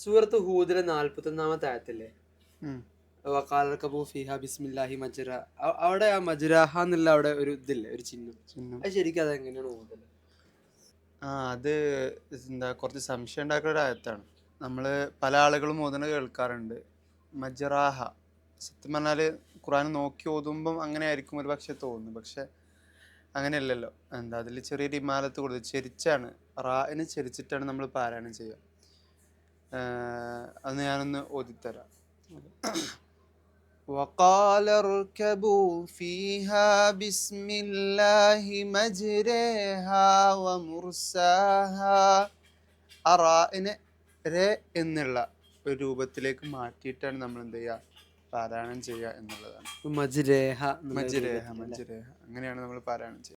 സൂറത്ത് ഹൂദിലെ 41-ാമത്തെ ആയത്തില്ലേ, ഉം. വഖാലർകബൂ ഫീഹാ ബിസ്മില്ലാഹി മജ്റ, അവിടെ ആ മജ്റാഹ എന്നുള്ള അവിടെ ഒരു ഇതില്ലേ, ഒരു ചിഹ്നം. ചിഹ്നം. അത് ശരിക്കും അതെങ്ങനെയാണ് ഓതല്? അത് എന്താ കുറച്ച് സംശയം ഉണ്ടാക്കുന്ന ഒരു ആയത്താണ്. നമ്മൾ പല ആളുകളും ഓതുന്ന കേൾക്കാറുണ്ട് മജ്റാഹ. സത്യം പറഞ്ഞാൽ ഖുർആൻ നോക്കി ഓതുമ്പം അങ്ങനെ ആയിരിക്കും ഒരു പക്ഷെ തോന്നുന്നു. പക്ഷെ അങ്ങനെയല്ലല്ലോ. അതിൽ ചെറിയൊരു ഇമാലത്ത് കൊടുത്ത് ചെരിച്ചാണ്, റായിന് ചെരിച്ചിട്ടാണ് നമ്മൾ പാരായണം ചെയ്യുക. അത് ഞാനൊന്ന് ഓതിത്തരാം. وقال اركبوا فيها بسم الله مجريها ومرساها. ആ റായിനെ രെ എന്നുള്ള ഒരു രൂപത്തിലേക്ക് മാറ്റിയിട്ടാണ് നമ്മൾ എന്ത് ചെയ്യുക, പാരായണം ചെയ്യുക എന്നുള്ളതാണ്. മജ്രേഹ മജ്രേഹ അങ്ങനെയാണ് നമ്മൾ പാരായണം ചെയ്യുക.